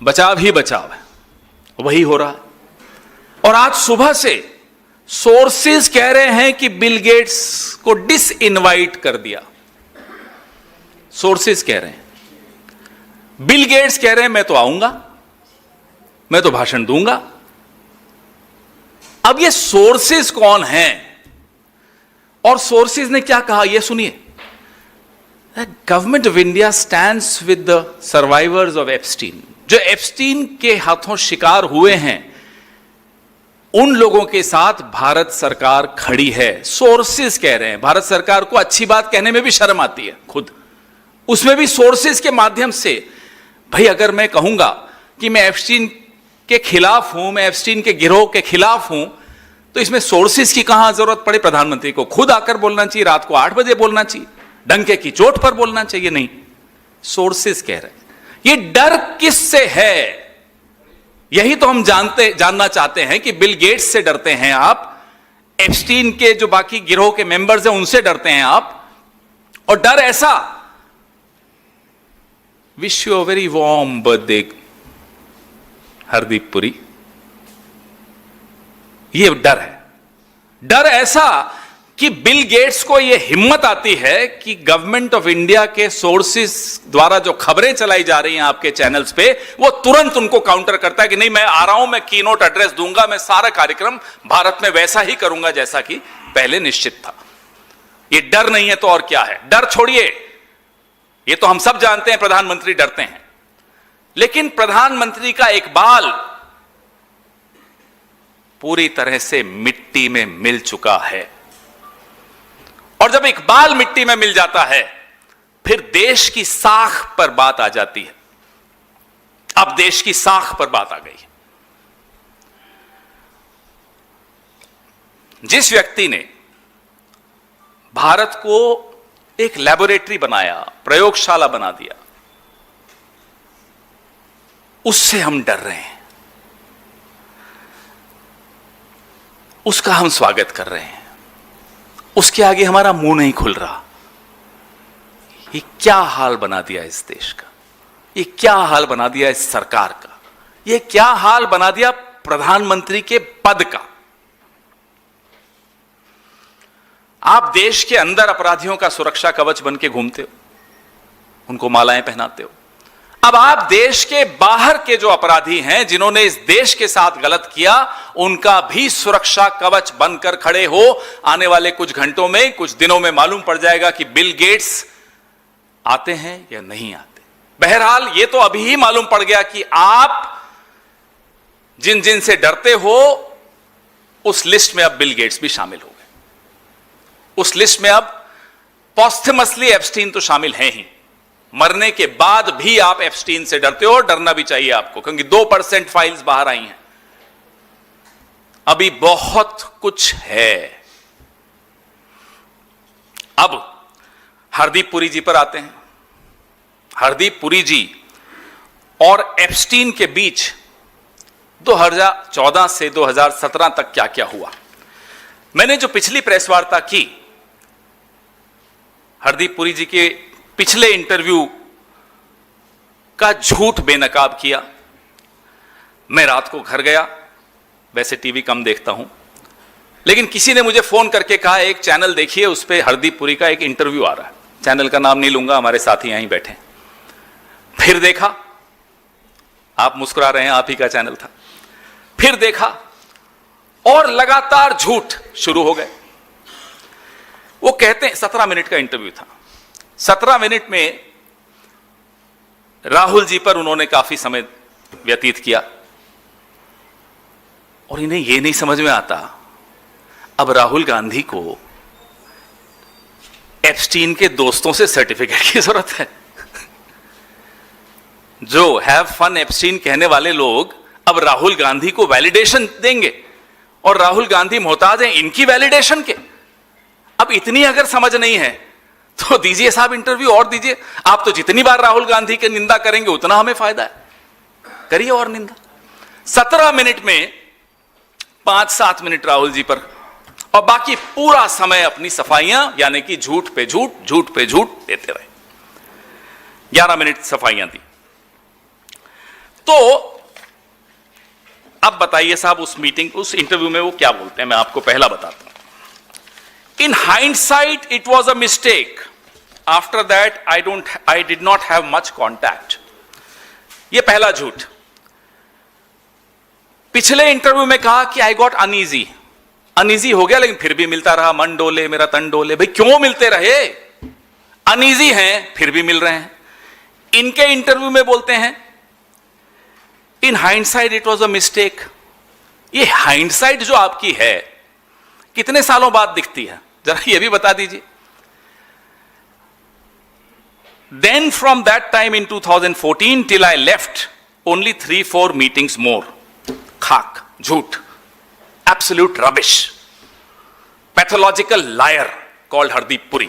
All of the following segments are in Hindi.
बचाव ही बचाव है, वही हो रहा है। और आज सुबह से सोर्सेज कह रहे हैं कि बिल गेट्स को डिसइनवाइट कर दिया। सोर्सेज कह रहे हैं, बिल गेट्स कह रहे हैं मैं तो आऊंगा, मैं तो भाषण दूंगा। अब ये सोर्सेज कौन हैं और सोर्सेज ने क्या कहा, ये सुनिए। Government of India stands with the survivors of Epstein. जो एप्स्टीन के हाथों शिकार हुए हैं उन लोगों के साथ भारत सरकार खड़ी है। सोर्सेज कह रहे हैं। भारत सरकार को अच्छी बात कहने में भी शर्म आती है खुद, उसमें भी सोर्सेज के माध्यम से। भाई अगर मैं कहूंगा कि मैं एप्स्टीन के खिलाफ हूं, मैं एप्स्टीन के गिरोह के खिलाफ हूं, तो इसमें सोर्सेज की कहां जरूरत पड़े। प्रधानमंत्री को खुद आकर बोलना चाहिए, रात को 8 बजे बोलना चाहिए, डंके की चोट पर बोलना चाहिए। नहीं, सोर्सेज कह रहे हैं। ये डर किससे है, यही तो हम जानना चाहते हैं कि बिल गेट्स से डरते हैं आप, एप्स्टीन के जो बाकी गिरोह के मेंबर्स हैं उनसे डरते हैं आप। और डर ऐसा, wish you a very warm birthday Hardeep Puri, ये डर है। डर ऐसा कि बिल गेट्स को यह हिम्मत आती है कि गवर्नमेंट ऑफ इंडिया के सोर्सेस द्वारा जो खबरें चलाई जा रही हैं आपके चैनल्स पे, वो तुरंत उनको काउंटर करता है कि नहीं, मैं आ रहा हूं, मैं कीनोट एड्रेस दूंगा, मैं सारा कार्यक्रम भारत में वैसा ही करूंगा जैसा कि पहले निश्चित था। ये डर नहीं है तो और क्या है। डर छोड़िए, ये तो हम सब जानते हैं प्रधानमंत्री डरते हैं, लेकिन प्रधानमंत्री का एक बाल पूरी तरह से मिट्टी में मिल चुका है। और जब एक बाल मिट्टी में मिल जाता है, फिर देश की साख पर बात आ जाती है। अब देश की साख पर बात आ गई। जिस व्यक्ति ने भारत को एक लैबोरेटरी बनाया, प्रयोगशाला बना दिया, उससे हम डर रहे हैं, उसका हम स्वागत कर रहे हैं, उसके आगे हमारा मुंह नहीं खुल रहा। ये क्या हाल बना दिया इस देश का, ये क्या हाल बना दिया इस सरकार का, ये क्या हाल बना दिया प्रधानमंत्री के पद का। आप देश के अंदर अपराधियों का सुरक्षा कवच बन के घूमते हो, उनको मालाएं पहनाते हो। अब आप देश के बाहर के जो अपराधी हैं, जिन्होंने इस देश के साथ गलत किया, उनका भी सुरक्षा कवच बनकर खड़े हो। आने वाले कुछ घंटों में, कुछ दिनों में मालूम पड़ जाएगा कि बिल गेट्स आते हैं या नहीं आते। बहरहाल ये तो अभी ही मालूम पड़ गया कि आप जिन जिन से डरते हो, उस लिस्ट में अब बिल गेट्स भी शामिल हो गए। उस लिस्ट में अब पॉस्थमसली एप्स्टीन तो शामिल हैं ही, मरने के बाद भी आप एप्स्टीन से डरते हो, और डरना भी चाहिए आपको, क्योंकि 2% फाइल्स बाहर आई हैं। अभी बहुत कुछ है। अब हरदीप पुरी जी पर आते हैं। हरदीप पुरी जी और एप्स्टीन के बीच 2014 से 2017 तक क्या क्या हुआ। मैंने जो पिछली प्रेस वार्ता की, हरदीप पुरी जी के पिछले इंटरव्यू का झूठ बेनकाब किया। मैं रात को घर गया, वैसे टीवी कम देखता हूं, लेकिन किसी ने मुझे फोन करके कहा एक चैनल देखिए, उस पर हरदीप पुरी का एक इंटरव्यू आ रहा है। चैनल का नाम नहीं लूंगा, हमारे साथी यहीं बैठे हैं। फिर देखा, आप मुस्कुरा रहे हैं, आप ही का चैनल था। फिर देखा और लगातार झूठ शुरू हो गए। वो कहते हैं, 17 मिनट का इंटरव्यू था। 17 मिनट में राहुल जी पर उन्होंने काफी समय व्यतीत किया, और इन्हें यह नहीं समझ में आता अब राहुल गांधी को एप्स्टीन के दोस्तों से सर्टिफिकेट की जरूरत है। जो हैव फन एप्स्टीन कहने वाले लोग अब राहुल गांधी को वैलिडेशन देंगे, और राहुल गांधी मोहताज हैं इनकी वैलिडेशन के। अब इतनी अगर समझ नहीं है तो दीजिए साहब इंटरव्यू, और दीजिए। आप तो जितनी बार राहुल गांधी की निंदा करेंगे उतना हमें फायदा है, करिए और निंदा। 17 मिनट में 5-7 मिनट राहुल जी पर, और बाकी पूरा समय अपनी सफाइयां, यानी कि झूठ पे झूठ, झूठ पे झूठ देते रहे। 11 मिनट सफाइयां दी। तो अब बताइए साहब, उस इंटरव्यू में वो क्या बोलते हैं, मैं आपको पहला बताता हूं। In hindsight it was a mistake, after that I did not have much contact. ये पहला झूठ। पिछले इंटरव्यू में कहा कि आई गॉट अनईजी हो गया, लेकिन फिर भी मिलता रहा, मन डोले मेरा तन डोले। भाई क्यों मिलते रहे? अनईजी हैं फिर भी मिल रहे हैं। इनके इंटरव्यू में बोलते हैं in hindsight it was a mistake. ये हाइंडसाइट जो आपकी है कितने सालों बाद दिखती है, जरा ये भी बता दीजिए। Then from that time in 2014 till I left only 3-4 meetings more. खाक, झूठ, absolute rubbish, pathological liar called Hardeep Puri.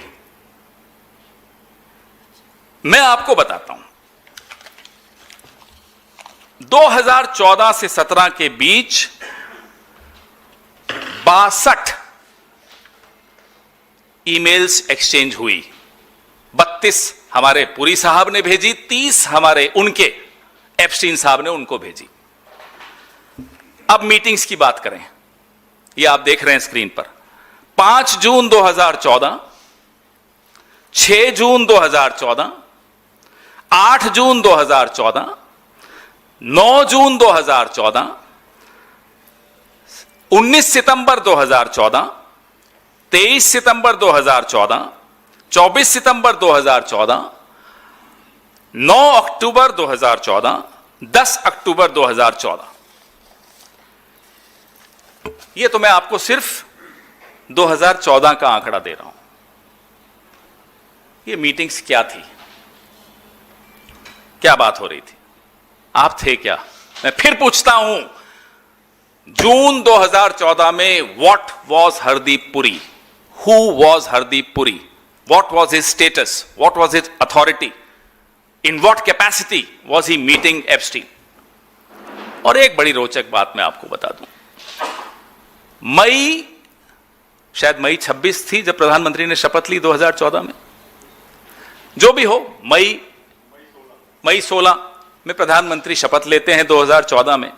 मैं आपको बताता हूं, 2014 से 17 के बीच 62 ईमेल्स एक्सचेंज हुई। 32 हमारे पुरी साहब ने भेजी, 30 हमारे उनके एप्स्टीन साहब ने उनको भेजी। अब मीटिंग्स की बात करें, ये आप देख रहे हैं स्क्रीन पर। 5 जून 2014, 6 जून 2014, 8 जून 2014, 9 जून 2014, 19 सितंबर 2014, 23 सितंबर 2014, 24 सितंबर 2014, 9 अक्टूबर 2014, 10 अक्टूबर 2014। ये तो मैं आपको सिर्फ 2014 का आंकड़ा दे रहा हूं। ये मीटिंग्स क्या थी, क्या बात हो रही थी, आप थे क्या? मैं फिर पूछता हूं, जून 2014 में what was Hardeep Puri? Who was Hardeep Puri? What was his status? What was his authority? In what capacity was he meeting Epstein? और एक बड़ी रोचक बात मैं आपको बता दूं, शायद मई 26 थी जब प्रधानमंत्री ने शपथ ली 2014 में। जो भी हो, मई 16 में प्रधानमंत्री शपथ लेते हैं 2014 में,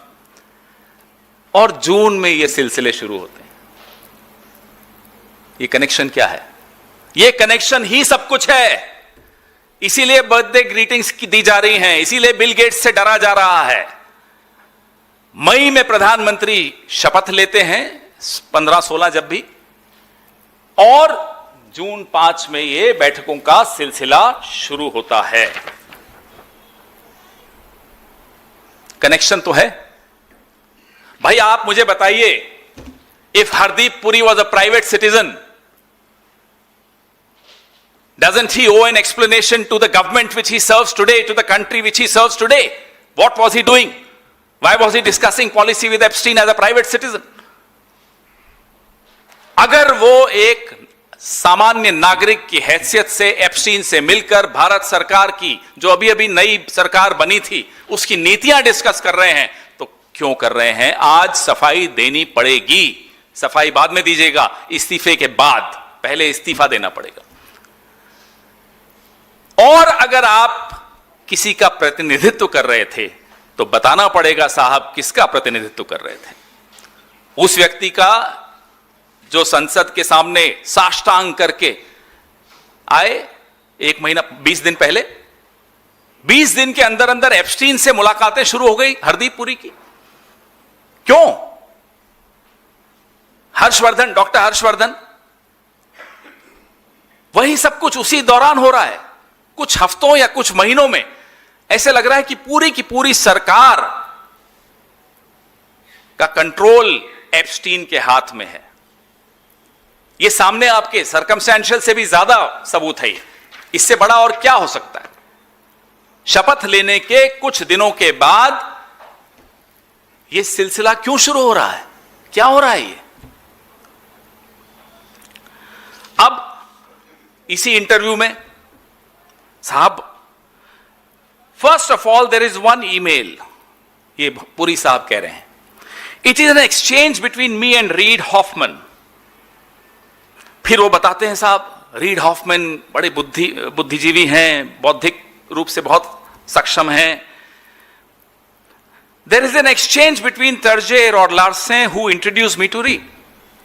और जून में ये सिलसिले शुरू होते हैं। ये कनेक्शन क्या है? ये कनेक्शन ही सब कुछ है। इसीलिए बर्थडे ग्रीटिंग्स की दी जा रही हैं, इसीलिए बिल गेट्स से डरा जा रहा है। मई में प्रधानमंत्री शपथ लेते हैं, 15-16 जब भी, और जून 5 में ये बैठकों का सिलसिला शुरू होता है। कनेक्शन तो है भाई। आप मुझे बताइए, if Hardeep Puri was a private citizen, doesn't he owe an explanation to the government which he serves today, to the country which he serves today? What was he doing? Why was he discussing policy with Epstein as a private citizen? अगर वो एक सामान्य नागरिक की हैसियत से एप्स्टीन से मिलकर भारत सरकार की, जो अभी अभी नई सरकार बनी थी, उसकी नीतियां डिस्कस कर रहे हैं, तो क्यों कर रहे हैं? आज सफाई देनी पड़ेगी। सफाई बाद में दीजिएगा, इस्तीफे के बाद, पहले इस्तीफा देना पड़ेगा। और अगर आप किसी का प्रतिनिधित्व कर रहे थे तो बताना पड़ेगा साहब किसका प्रतिनिधित्व कर रहे थे। उस व्यक्ति का जो संसद के सामने साष्टांग करके आए 1 महीना 20 दिन पहले, 20 दिन के अंदर अंदर एप्स्टीन से मुलाकातें शुरू हो गई हरदीप पुरी की। क्यों? हर्षवर्धन, डॉक्टर हर्षवर्धन, वही सब कुछ उसी दौरान हो रहा है। कुछ हफ्तों या कुछ महीनों में ऐसे लग रहा है कि पूरी की पूरी सरकार का कंट्रोल एप्स्टीन के हाथ में है। यह सामने आपके सर्कमस्टेंशियल से भी ज्यादा सबूत है। इससे बड़ा और क्या हो सकता है? शपथ लेने के कुछ दिनों के बाद यह सिलसिला क्यों शुरू हो रहा है? क्या हो रहा है ये? अब इसी इंटरव्यू में साहब, first of all there is one email, ये पुरी साहब कह रहे हैं, it is an exchange between me and Reid Hoffman. फिर वो बताते हैं साहब, रीड हॉफमैन बड़े बुद्धिजीवी हैं, बौद्धिक रूप से बहुत सक्षम हैं, There is an exchange between Tarjay और Larsen who introduced me to Reed.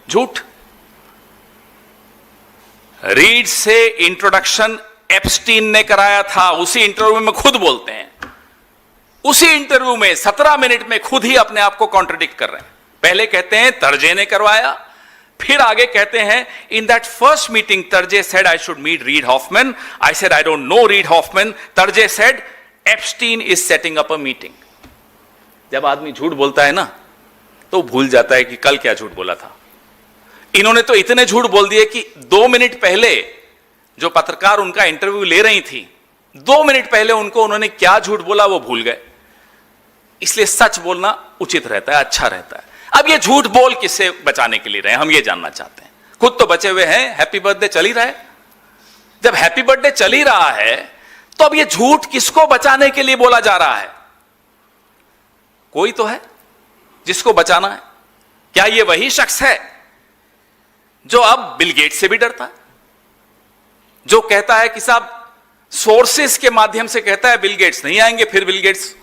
झूठ. रीड से इंट्रोडक्शन एप्स्टीन ने कराया था, उसी इंटरव्यू में खुद बोलते हैं. उसी इंटरव्यू में 17 मिनट में खुद ही अपने आप को कॉन्ट्रडिक्ट कर रहे हैं. पहले कहते हैं तरजे ने करवाया, फिर आगे कहते हैं in that first meeting Terje said I should meet Reid Hoffman. I said I don't know Reid Hoffman. Terje said Epstein is setting up a meeting. जब आदमी झूठ बोलता है ना तो भूल जाता है कि कल क्या झूठ बोला था. इन्होंने तो इतने झूठ बोल दिए कि 2 मिनट पहले जो पत्रकार उनका इंटरव्यू ले रही थी, 2 मिनट पहले उन्होंने क्या झूठ बोला वो भूल गए. इसलिए सच बोलना उचित रहता है, अच्छा रहता है. अब ये झूठ बोल किससे बचाने के लिए रहे, हम ये जानना चाहते हैं. खुद तो बचे हुए हैं, हैप्पी बर्थडे चल ही रहा है. जब हैप्पी बर्थडे चल ही रहा है तो अब ये झूठ किसको बचाने के लिए बोला जा रहा है? कोई तो है जिसको बचाना है. क्या ये वही शख्स है जो अब बिल गेट्स से भी डरता है, जो कहता है कि साहब सोर्सेस के माध्यम से कहता है बिल गेट्स नहीं आएंगे, फिर बिल गेट्स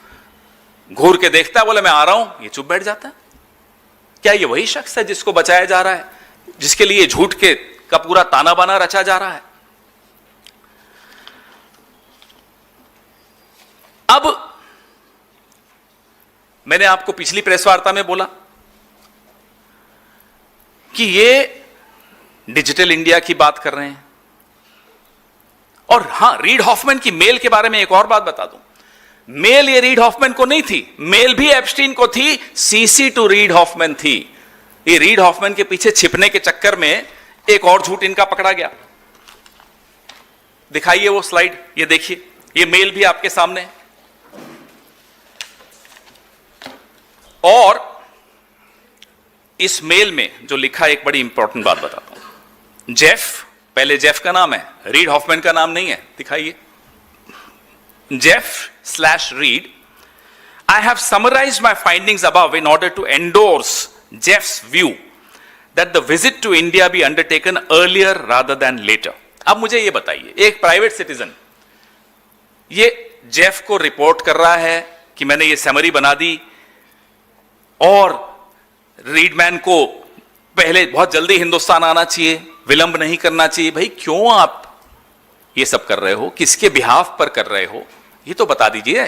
घूर के देखता है, बोले मैं आ रहा हूं, ये चुप बैठ जाता है? क्या ये वही शख्स है जिसको बचाया जा रहा है, जिसके लिए झूठ के का पूरा ताना बाना रचा जा रहा है? अब मैंने आपको पिछली प्रेस वार्ता में बोला कि ये डिजिटल इंडिया की बात कर रहे हैं. और हां, रीड हॉफमैन की मेल के बारे में एक और बात बता दूं. मेल ये रीड हॉफमैन को नहीं थी, मेल भी एप्स्टीन को थी, सीसी टू रीड हॉफमैन थी. ये रीड हॉफमैन के पीछे छिपने के चक्कर में एक और झूठ इनका पकड़ा गया. दिखाइए वो स्लाइड, ये देखिए, ये मेल भी आपके सामने है. और इस मेल में जो लिखा है, एक बड़ी इंपॉर्टेंट बात बताता हूं. जेफ, पहले जेफ का नाम है, रीड हॉफमैन का नाम नहीं है. दिखाइए, Jeff/Reed, I have summarized my findings above in order to endorse Jeff's view that the visit to India be undertaken earlier rather than later. अब मुझे ये बताइए, एक प्राइवेट सिटीजन ये जेफ को रिपोर्ट कर रहा है कि मैंने ये समरी बना दी और रीडमैन को पहले बहुत जल्दी हिंदुस्तान आना चाहिए, विलंब नहीं करना चाहिए. भाई क्यों आप ये सब कर रहे हो, किसके बिहाफ पर कर रहे हो, ये तो बता दीजिए.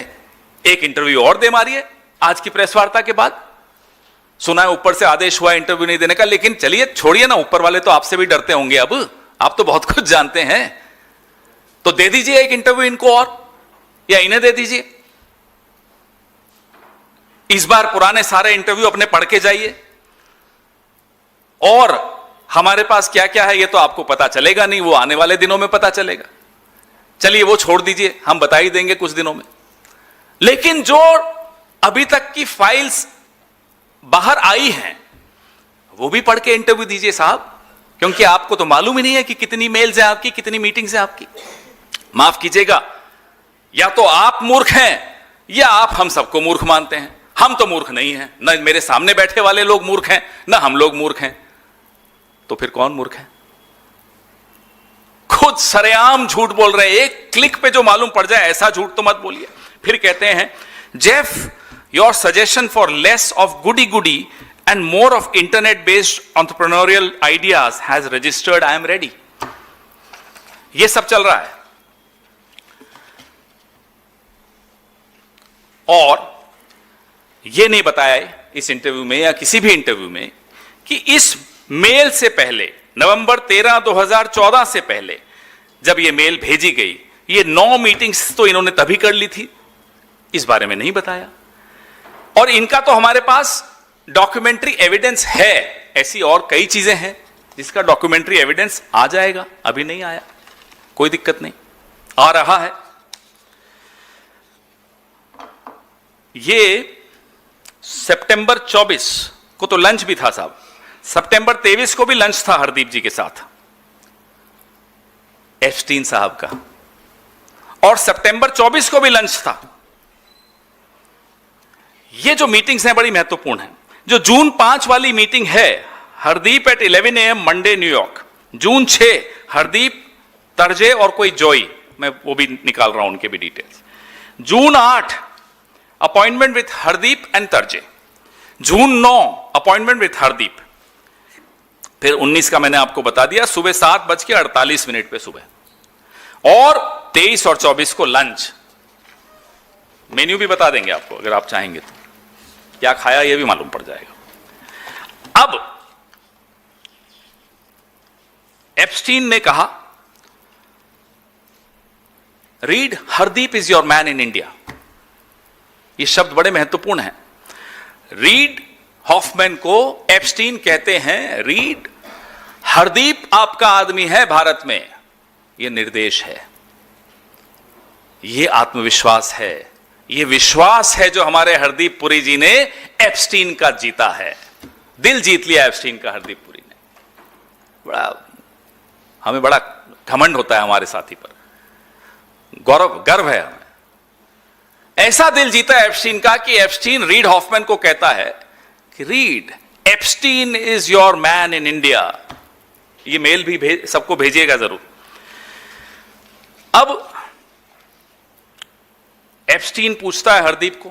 एक इंटरव्यू और दे मारिए आज की प्रेस वार्ता के बाद. सुना है ऊपर से आदेश हुआ इंटरव्यू नहीं देने का, लेकिन चलिए छोड़िए ना, ऊपर वाले तो आपसे भी डरते होंगे. अब आप तो बहुत कुछ जानते हैं, तो दे दीजिए एक इंटरव्यू इनको और, या इन्हें दे दीजिए. इस बार पुराने सारे इंटरव्यू अपने पढ़ के जाइए. और हमारे पास क्या क्या है ये तो आपको पता चलेगा नहीं, वो आने वाले दिनों में पता चलेगा. चलिए वो छोड़ दीजिए, हम बता ही देंगे कुछ दिनों में. लेकिन जो अभी तक की फाइल्स बाहर आई हैं वो भी पढ़ के इंटरव्यू दीजिए साहब, क्योंकि आपको तो मालूम ही नहीं है कि कितनी मेल्स हैं आपकी, कितनी मीटिंग्स हैं आपकी. माफ कीजिएगा, या तो आप मूर्ख हैं या आप हम सबको मूर्ख मानते हैं. हम तो मूर्ख नहीं हैं, ना मेरे सामने बैठे वाले लोग मूर्ख हैं, ना हम लोग मूर्ख हैं. तो फिर कौन मूर्ख है? खुद सरेआम झूठ बोल रहे हैं. एक क्लिक पे जो मालूम पड़ जाए ऐसा झूठ तो मत बोलिए. फिर कहते हैं Jeff, your suggestion for less of goody goody and more of internet based entrepreneurial ideas has registered, I am ready. ये सब चल रहा है. और ये नहीं बताया इस इंटरव्यू में या किसी भी इंटरव्यू में कि इस मेल से पहले, नवंबर 13, 2014 से पहले जब ये मेल भेजी गई, ये 9 मीटिंग्स तो इन्होंने तभी कर ली थी. इस बारे में नहीं बताया. और इनका तो हमारे पास डॉक्यूमेंट्री एविडेंस है. ऐसी और कई चीजें हैं जिसका डॉक्यूमेंट्री एविडेंस आ जाएगा. अभी नहीं आया, कोई दिक्कत नहीं, आ रहा है. ये सितंबर 24 को तो लंच भी था साहब. सितंबर 23 को भी लंच था हरदीप जी के साथ, एप्स्टीन साहब का. और सितंबर 24 को भी लंच था. ये जो मीटिंग्स हैं बड़ी महत्वपूर्ण हैं. जो जून 5 वाली मीटिंग है, Hardeep at 11 AM Monday New York. June 6 Hardeep, Terje और कोई जॉय, मैं वो भी निकाल रहा हूं उनके भी details. June 8 appointment with Hardeep and Terje. June 9 appointment with Hardeep. फिर 19 का मैंने आपको बता दिया सुबह 7:48 पे सुबह, और 23 और 24 को लंच। मेन्यू भी बता देंगे आपको अगर आप चाहेंगे तो, क्या खाया यह भी मालूम पड़ जाएगा। अब एप्स्टीन ने कहा, read Hardeep is your man in India. ये शब्द बड़े महत्वपूर्ण हैं। रीड हॉफमैन को एप्स्टीन कहते हैं, रीड हरदीप आपका आदमी है भारत में। यह निर्देश है, यह आत्मविश्वास है, यह विश्वास है जो हमारे हरदीप पुरी जी ने एप्स्टीन का जीता है। दिल जीत लिया एप्स्टीन का हरदीप पुरी ने। हमें बड़ा घमंड होता है हमारे साथी पर, गर्व है हमें। ऐसा दिल जीता एप्स्टीन का कि एप्स्टीन रीड हॉफमैन को कहता है कि read Epstein is your man in India. ये मेल भी सबको भेजिएगा जरूर। अब एप्स्टीन पूछता है हरदीप को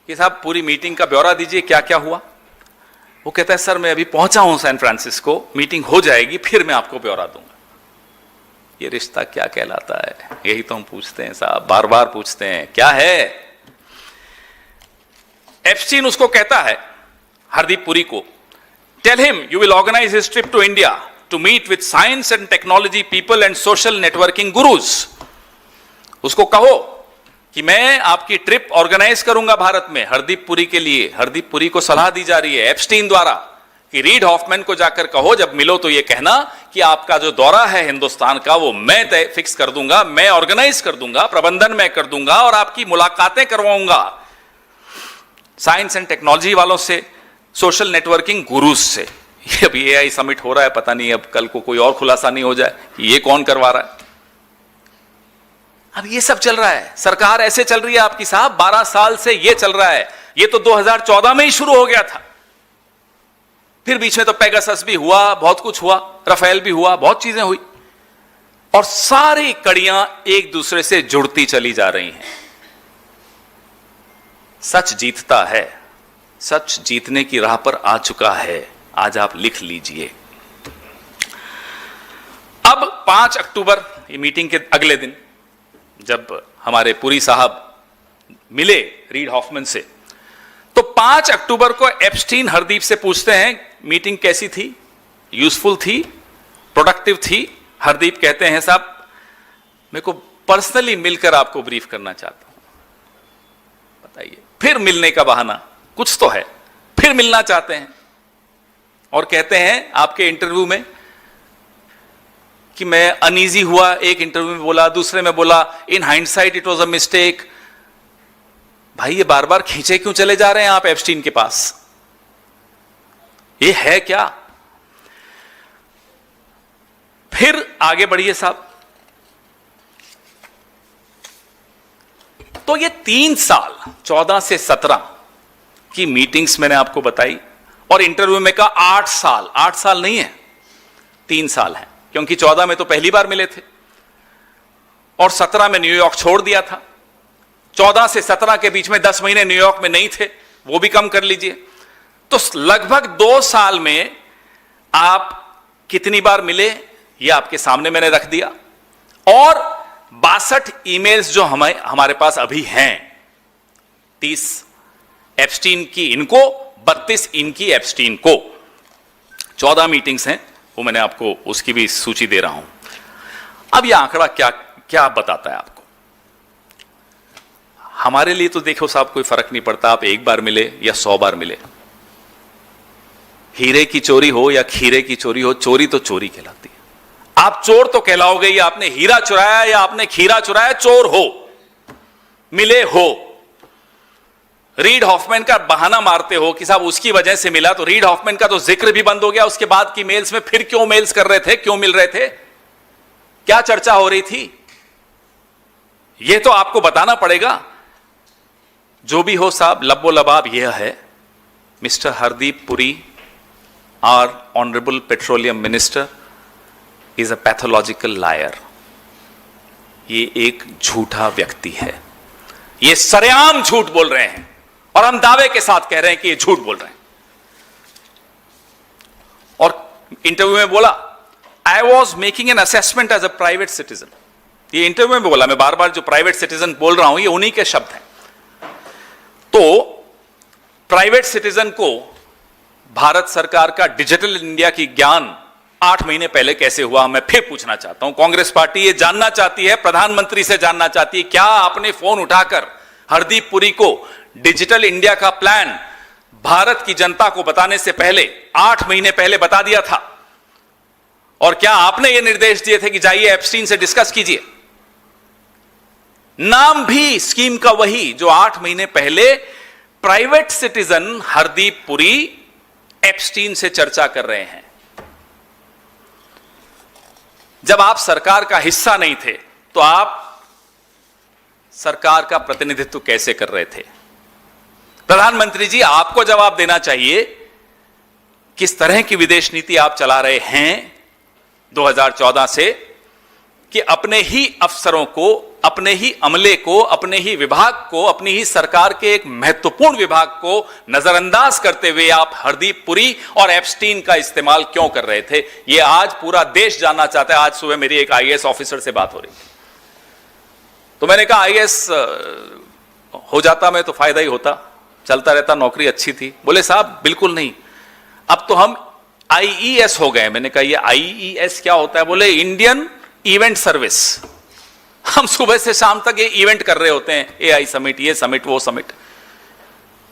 कि साहब पूरी मीटिंग का ब्यौरा दीजिए, क्या क्या हुआ। वो कहता है सर मैं अभी पहुंचा हूं सैन फ्रांसिस्को, मीटिंग हो जाएगी फिर मैं आपको ब्यौरा दूंगा। ये रिश्ता क्या कहलाता है, यही तो हम पूछते हैं साहब, बार बार पूछते हैं क्या है। एप्स्टीन उसको कहता है हरदीप पुरी को, tell him you will organise his trip to India to meet with science and technology people and social networking gurus. उसको कहो कि मैं आपकी ट्रिप ऑर्गेनाइज करूंगा भारत में हरदीप पुरी के लिए। हरदीप पुरी को सलाह दी जा रही है एप्स्टीन द्वारा कि रीड हॉफमैन को जाकर कहो जब मिलो तो ये कहना कि आपका जो दौरा है हिंदुस्तान का वो मैं तय फिक्स कर दूंगा, मैं ऑर्गेनाइज कर दूंगा, प्रबंधन मैं कर दूंगा और आपकी मुलाकातें करवाऊंगा साइंस एंड टेक्नोलॉजी वालों से, सोशल नेटवर्किंग गुरुज से। ये अभी एआई समिट हो रहा है, पता नहीं अब कल को कोई और खुलासा नहीं हो जाए कि ये कौन करवा रहा है। अब ये सब चल रहा है, सरकार ऐसे चल रही है आपकी साहब, 12 साल से ये चल रहा है। ये तो 2014 में ही शुरू हो गया था, फिर बीच में तो पेगासस भी हुआ, बहुत कुछ हुआ, राफेल भी हुआ, बहुत चीजें हुई, और सारी कड़ियां एक दूसरे से जुड़ती चली जा रही हैं। सच जीतता है, सच जीतने की राह पर आ चुका है, आज आप लिख लीजिए। अब 5 अक्टूबर ये मीटिंग के अगले दिन जब हमारे पुरी साहब मिले रीड हॉफमैन से, तो 5 अक्टूबर को एप्स्टीन हरदीप से पूछते हैं मीटिंग कैसी थी, यूजफुल थी, प्रोडक्टिव थी। हरदीप कहते हैं साहब मेरे को पर्सनली मिलकर आपको ब्रीफ करना चाहता हूं, बताइए। फिर मिलने का बहाना कुछ तो है, फिर मिलना चाहते हैं और कहते हैं आपके इंटरव्यू में कि मैं अनईजी हुआ। एक इंटरव्यू में बोला, दूसरे में बोला in hindsight it was a mistake. भाई ये बार बार खींचे क्यों चले जा रहे हैं आप एप्स्टीन के पास, ये है क्या। फिर आगे बढ़िए साहब। तो ये 3 साल 14 से 17 की मीटिंग्स मैंने आपको बताई, और इंटरव्यू में कहा 8 साल। 8 साल नहीं है, 3 साल है, क्योंकि 14 में तो पहली बार मिले थे और 17 में न्यूयॉर्क छोड़ दिया था। 14 से 17 के बीच में 10 महीने न्यूयॉर्क में नहीं थे, वो भी कम कर लीजिए। तो लगभग 2 साल में आप कितनी बार मिले ये आपके सामने मैंने रख दिया। और 62 ईमेल्स जो हमारे पास अभी हैं, 30 एप्स्टीन की इनको, 32 इनकी एप्स्टीन को। 14 मीटिंग्स हैं, वो मैंने आपको उसकी भी सूची दे रहा हूं। अब यह आंकड़ा क्या क्या बताता है आपको। हमारे लिए तो देखो साहब कोई फर्क नहीं पड़ता आप 1 बार मिले या 100 बार मिले। हीरे की चोरी हो या खीरे की चोरी हो, चोरी तो चोरी कहलाती है। आप चोर तो कहलाओगे, या आपने हीरा चुराया या आपने खीरा चुराया, चोर हो, मिले हो। रीड हॉफमैन का बहाना मारते हो कि साहब उसकी वजह से मिला, तो रीड हॉफमैन का तो जिक्र भी बंद हो गया उसके बाद की मेल्स में। फिर क्यों मेल्स कर रहे थे, क्यों मिल रहे थे, क्या चर्चा हो रही थी, यह तो आपको बताना पड़ेगा। जो भी हो साहब, लब्बो लबाब यह है, mister Hardeep Puri, our honourable petroleum minister, is a pathological liar. ये एक झूठा व्यक्ति है, ये सरेआम झूठ बोल रहे हैं और हम दावे के साथ कह रहे हैं कि ये झूठ बोल रहे हैं। और इंटरव्यू में बोला, I was making an assessment as a private citizen. ये इंटरव्यू में बोला, मैं बार बार जो प्राइवेट सिटीजन बोल रहा हूं ये उन्हीं के शब्द हैं। तो प्राइवेट सिटीजन को भारत सरकार का डिजिटल इंडिया की ज्ञान 8 महीने पहले कैसे हुआ, मैं फिर पूछना चाहता हूं। कांग्रेस पार्टी ये जानना चाहती है, प्रधानमंत्री से जानना चाहती है, क्या आपने फोन उठाकर हरदीप पुरी को डिजिटल इंडिया का प्लान भारत की जनता को बताने से पहले 8 महीने पहले बता दिया था? और क्या आपने ये निर्देश दिए थे कि जाइए एप्स्टीन से डिस्कस कीजिए? नाम भी स्कीम का वही जो 8 महीने पहले private citizen Hardeep Puri Epstein से चर्चा कर रहे हैं। जब आप सरकार का हिस्सा नहीं थे तो आप सरकार का प्रतिनिधित्व कैसे कर रहे थे? प्रधानमंत्री जी, आपको जवाब देना चाहिए, किस तरह की विदेश नीति आप चला रहे हैं 2014 से कि अपने ही अफसरों को, अपने ही अमले को, अपने ही विभाग को, अपनी ही सरकार के एक महत्वपूर्ण विभाग को नजरअंदाज करते हुए आप हरदीप पुरी और एप्स्टीन का इस्तेमाल क्यों कर रहे थे? यह आज पूरा देश जानना चाहता है। आज सुबह मेरी एक आईएएस ऑफिसर से बात हो रही थी, तो मैंने कहा आईएएस हो जाता मैं तो फायदा ही होता, चलता रहता, नौकरी अच्छी थी। बोले साहब बिल्कुल नहीं, अब तो हम आईईएस हो गए। मैंने कहा ये आईईएस क्या होता है? बोले इंडियन इवेंट सर्विस। हम सुबह से शाम तक ये इवेंट कर रहे होते हैं, एआई समिट, ये समिट, वो समिट।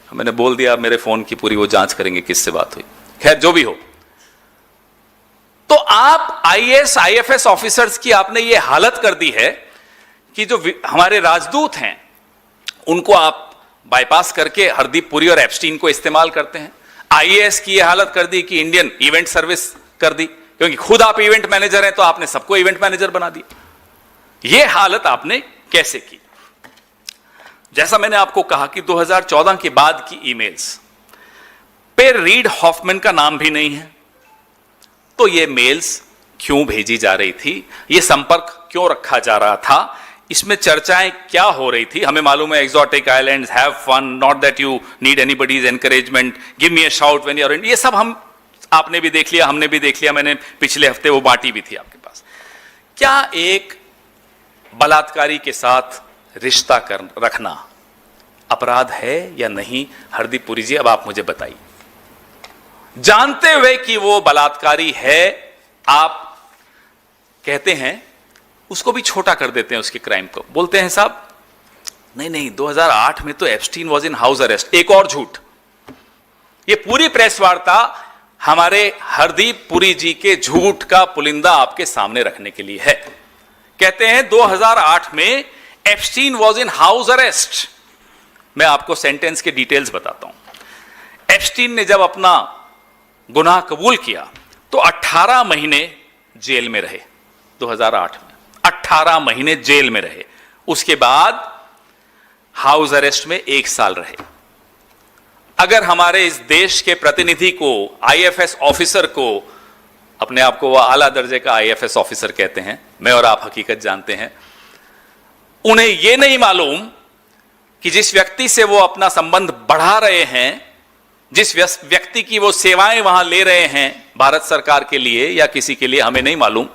मैंने बोल दिया मेरे फोन की पूरी वो जांच करेंगे किससे बात हुई। खैर जो भी हो, तो आप आईएएस आईएफएस ऑफिसर्स की आपने ये हालत कर दी है कि जो हमारे राजदूत हैं उनको आप बाईपास करके हरदीप पुरी और एप्स्टीन को इस्तेमाल करते हैं। आईएएस की ये हालत कर दी कि इंडियन इवेंट सर्विस कर दी, क्योंकि खुद आप इवेंट मैनेजर हैं तो आपने सबको इवेंट मैनेजर बना दिया। यह हालत आपने कैसे की? जैसा मैंने आपको कहा कि 2014 के बाद की ईमेल्स पे रीड हॉफमैन का नाम भी नहीं है, तो ये मेल्स क्यों भेजी जा रही थी, ये संपर्क क्यों रखा जा रहा था, इसमें चर्चाएं क्या हो रही थी? हमें मालूम है exotic islands, have fun, not that you need anybody's encouragement, give me a shout when you are in, ये सब हम आपने भी देख लिया, हमने भी देख लिया, मैंने पिछले हफ्ते वो बांटी भी थी आपके पास। क्या एक बलात्कारी के साथ रिश्ता रखना अपराध है या नहीं? हरदीप पुरी जी, अब आप मुझे बताइए। जानते हुए कि वो बलात्कारी है, आप कहते हैं, उसको भी छोटा कर देते हैं उसके क्राइम को, बोलते हैं साहब नहीं नहीं 2008 में तो Epstein was in house arrest. एक और झूठ, ये पूरी प्रेस वार्ता हमारे हरदीप पुरी जी के झूठ का पुलिंदा आपके सामने रखने के लिए है। कहते हैं 2008 में Epstein was in house arrest. मैं आपको सेंटेंस के डिटेल्स बताता हूं। एप्स्टीन ने जब अपना गुनाह कबूल किया तो 18 महीने जेल में रहे। 2008 में 18 महीने जेल में रहे, उसके बाद हाउस अरेस्ट में 1 साल रहे। अगर हमारे इस देश के प्रतिनिधि को, आईएफएस ऑफिसर को, अपने आप को वह आला दर्जे का आईएफएस ऑफिसर कहते हैं, मैं और आप हकीकत जानते हैं, उन्हें यह नहीं मालूम कि जिस व्यक्ति से वो अपना संबंध बढ़ा रहे हैं, जिस व्यक्ति की वो सेवाएं वहां ले रहे हैं भारत सरकार के लिए या किसी के लिए, हमें नहीं मालूम,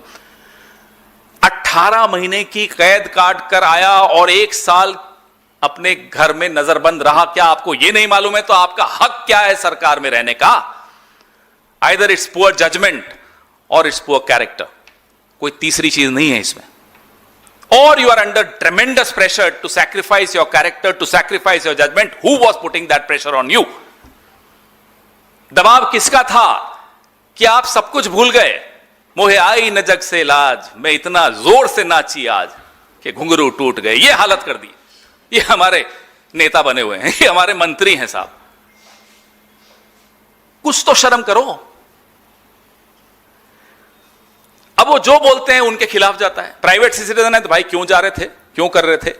18 महीने की कैद काट कर आया और 1 साल अपने घर में नजरबंद रहा। क्या आपको यह नहीं मालूम है? तो आपका हक क्या है सरकार में रहने का? आइदर इट्स पुअर जजमेंट और इट्स पुअर कैरेक्टर, कोई तीसरी चीज नहीं है इसमें। और you are under tremendous pressure to sacrifice your character, to sacrifice your judgement. Who was putting that pressure on you? दबाव किसका था कि आप सब कुछ भूल गए? मोहे आई न जग से लाज, मैं इतना जोर से नाची आज कि घुंघरू टूट गए। ये हालत कर दी। ये हमारे नेता बने हुए हैं, ये हमारे मंत्री हैं साहब, कुछ तो शर्म करो। अब वो जो बोलते हैं उनके खिलाफ जाता है। प्राइवेट सिटीजन है तो भाई क्यों जा रहे थे, क्यों कर रहे थे?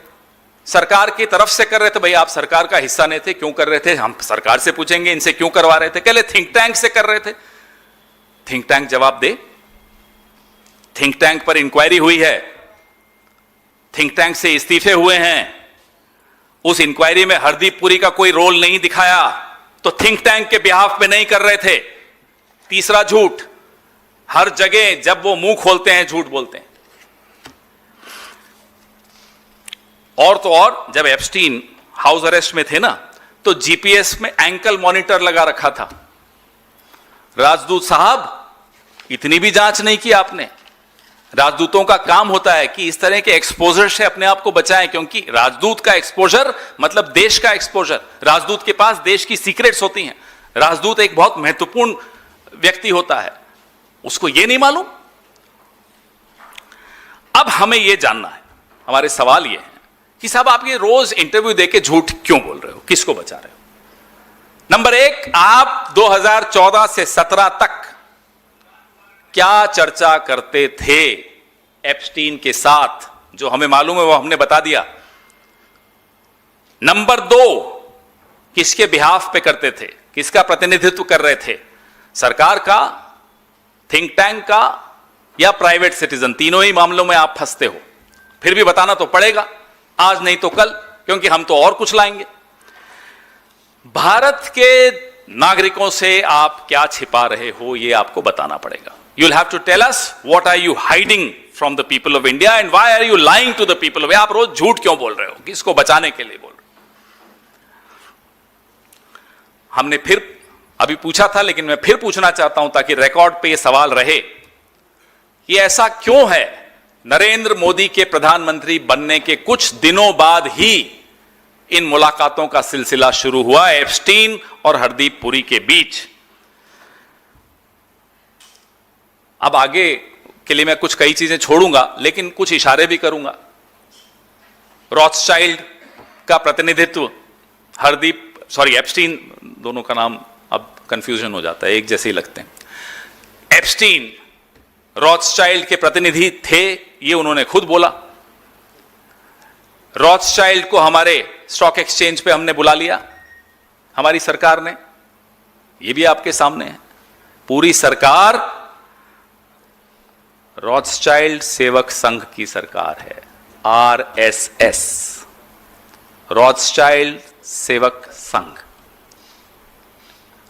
सरकार की तरफ से कर रहे थे, भाई आप सरकार का हिस्सा नहीं थे, क्यों कर रहे थे? हम सरकार से पूछेंगे इनसे क्यों करवा रहे थे? कह ले थिंक टैंक से कर रहे थे। थिंक टैंक जवाब दे। थिंक टैंक पर इंक्वायरी हुई है, थिंक टैंक से इस्तीफे हुए हैं, उस इंक्वायरी में हरदीप पुरी का कोई रोल नहीं दिखाया तो थिंक टैंक के बिहाफ पे नहीं कर रहे थे। तीसरा झूठ, हर जगह जब वो मुंह खोलते हैं झूठ बोलते हैं। और तो और जब एप्स्टीन हाउस अरेस्ट में थे ना, तो जीपीएस में एंकल मॉनिटर लगा रखा था। राजदूत साहब, इतनी भी जांच नहीं की आपने। राजदूतों का काम होता है कि इस तरह के एक्सपोजर से अपने आप को बचाएं, क्योंकि राजदूत का एक्सपोजर मतलब देश का एक्सपोजर। राजदूत के पास देश की सीक्रेट्स होती हैं। राजदूत एक बहुत महत्वपूर्ण व्यक्ति होता है, उसको यह नहीं मालूम। अब हमें यह जानना है, हमारे सवाल यह है कि साहब आप ये रोज इंटरव्यू देके झूठ क्यों बोल रहे हो, किसको बचा रहे हो? नंबर एक, आप 2014 से 17 तक क्या चर्चा करते थे एप्स्टीन के साथ, जो हमें मालूम है वो हमने बता दिया। नंबर दो, किसके बिहाफ पे करते थे, किसका प्रतिनिधित्व कर रहे थे, सरकार का, थिंक टैंक का या प्राइवेट सिटीजन? तीनों ही मामलों में आप फंसते हो। फिर भी बताना तो पड़ेगा, आज नहीं तो कल, क्योंकि हम तो और कुछ लाएंगे। भारत के नागरिकों से आप क्या छिपा रहे हो, यह आपको बताना पड़ेगा। You'll have to tell us what are you hiding from the people of India and why are you lying to the people of India? आप रोज झूठ क्यों बोल रहे हो, किसको बचाने के लिए बोल रहे हो? हमने फिर अभी पूछा था, लेकिन मैं फिर पूछना चाहता हूं ताकि रिकॉर्ड पे ये सवाल रहे कि ऐसा क्यों है नरेंद्र मोदी के प्रधानमंत्री बनने के कुछ दिनों बाद ही इन मुलाकातों का सिलसिला शुरू हुआ एप्स्टीन और हरदीप पुरी के बीच। अब आगे के लिए मैं कुछ कई चीजें छोड़ूंगा, लेकिन कुछ इशारे भी करूंगा। रॉथस्चाइल्ड का प्रतिनिधित्व एप्स्टीन, दोनों का नाम अब कंफ्यूजन हो जाता है, एक जैसे ही लगते हैं। एप्स्टीन रॉथस्चाइल्ड के प्रतिनिधि थे, ये उन्होंने खुद बोला। रॉथस्चाइल्ड को हमारे स्टॉक एक्सचेंज पे हमने बुला लिया, हमारी सरकार ने, ये भी आपके सामने है। पूरी सरकार रॉथस्चाइल्ड सेवक संघ की सरकार है, आरएसएस, रॉथस्चाइल्ड सेवक संघ।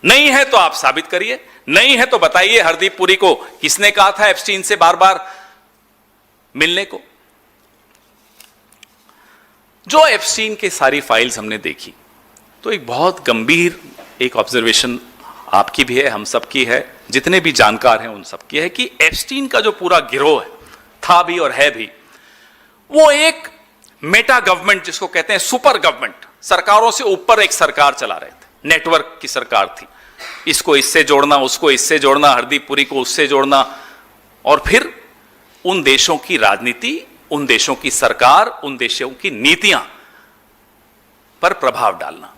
नहीं है तो आप साबित करिए, नहीं है तो बताइए हरदीप पुरी को किसने कहा था एप्स्टीन से बार बार मिलने को। जो एप्स्टीन के सारी फाइल्स हमने देखी तो एक बहुत गंभीर एक ऑब्जर्वेशन आपकी भी है, हम सबकी है, जितने भी जानकार हैं उन सबकी है कि एप्स्टीन का जो पूरा गिरोह है, था भी और है भी, वो एक मेटा गवर्नमेंट जिसको कहते हैं सुपर गवर्नमेंट, सरकारों से ऊपर एक सरकार चला रहे थे, नेटवर्क की सरकार थी। इसको इससे जोड़ना, उसको इससे जोड़ना, हरदीप पुरी को उससे जोड़ना, और फिर उन देशों की राजनीति, उन देशों की सरकार, उन देशों की नीतियां पर प्रभाव डालना।